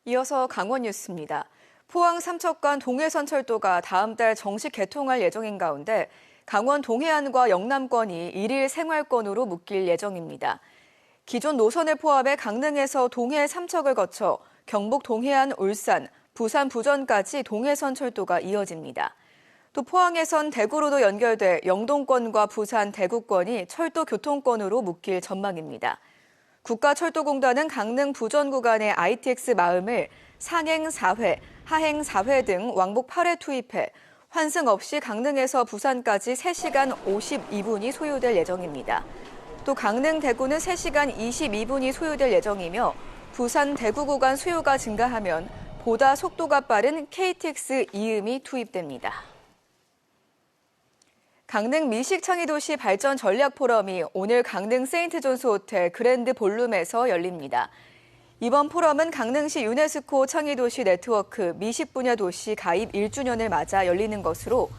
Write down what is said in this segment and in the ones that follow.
이어서 강원 뉴스입니다. 포항 삼척간 동해선철도가 다음 달 정식 개통할 예정인 가운데 강원 동해안과 영남권이 일일 생활권으로 묶일 예정입니다. 기존 노선을 포함해 강릉에서 동해 삼척을 거쳐 경북 동해안 울산, 부산 부전까지 동해선철도가 이어집니다. 또 포항에선 대구로도 연결돼 영동권과 부산 대구권이 철도 교통권으로 묶일 전망입니다. 국가철도공단은 강릉 부전 구간의 ITX 마음을 상행 4회, 하행 4회 등 왕복 8회 투입해 환승 없이 강릉에서 부산까지 3시간 52분이 소요될 예정입니다. 또 강릉 대구는 3시간 22분이 소요될 예정이며 부산 대구 구간 수요가 증가하면 보다 속도가 빠른 KTX 이음이 투입됩니다. 강릉 미식창의도시 발전 전략 포럼이 오늘 강릉 세인트존스 호텔 그랜드 볼룸에서 열립니다. 이번 포럼은 강릉시 유네스코 창의도시 네트워크 미식 분야 도시 가입 1주년을 맞아 열리는 것으로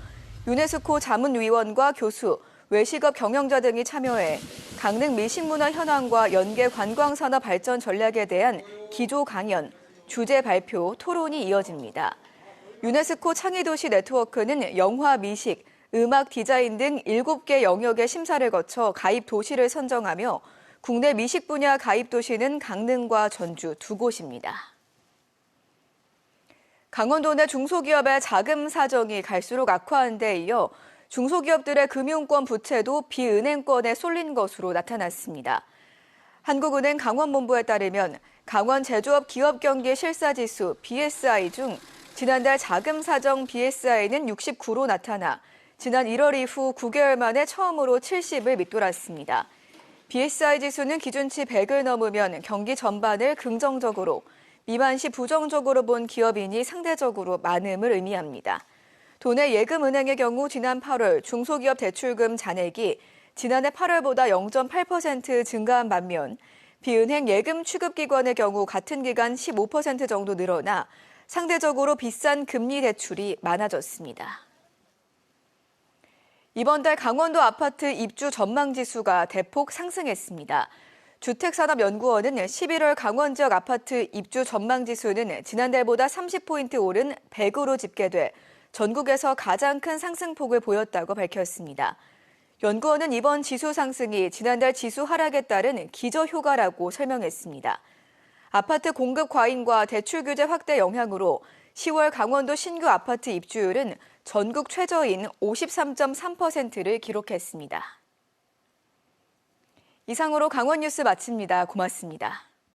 유네스코 자문위원과 교수, 외식업 경영자 등이 참여해 강릉 미식문화 현황과 연계 관광산업 발전 전략에 대한 기조 강연, 주제 발표, 토론이 이어집니다. 유네스코 창의도시 네트워크는 영화, 미식, 음악, 디자인 등 7개 영역의 심사를 거쳐 가입 도시를 선정하며 국내 미식 분야 가입 도시는 강릉과 전주 2곳입니다. 강원도 내 중소기업의 자금 사정이 갈수록 악화한 데 이어 중소기업들의 금융권 부채도 비은행권에 쏠린 것으로 나타났습니다. 한국은행 강원본부에 따르면 강원 제조업 기업경기 실사지수 BSI 중 지난달 자금 사정 BSI는 69로 나타나 지난 1월 이후 9개월 만에 처음으로 70을 밑돌았습니다. BSI 지수는 기준치 100을 넘으면 경기 전반을 긍정적으로, 미만 시 부정적으로 본 기업인이 상대적으로 많음을 의미합니다. 도내 예금은행의 경우 지난 8월 중소기업 대출금 잔액이 지난해 8월보다 0.8% 증가한 반면 비은행 예금 취급기관의 경우 같은 기간 15% 정도 늘어나 상대적으로 비싼 금리 대출이 많아졌습니다. 이번 달 강원도 아파트 입주 전망지수가 대폭 상승했습니다. 주택산업연구원은 11월 강원 지역 아파트 입주 전망지수는 지난달보다 30포인트 오른 100으로 집계돼 전국에서 가장 큰 상승폭을 보였다고 밝혔습니다. 연구원은 이번 지수 상승이 지난달 지수 하락에 따른 기저효과라고 설명했습니다. 아파트 공급 과잉과 대출 규제 확대 영향으로 10월 강원도 신규 아파트 입주율은 전국 최저인 53.3%를 기록했습니다. 이상으로 강원 뉴스 마칩니다. 고맙습니다.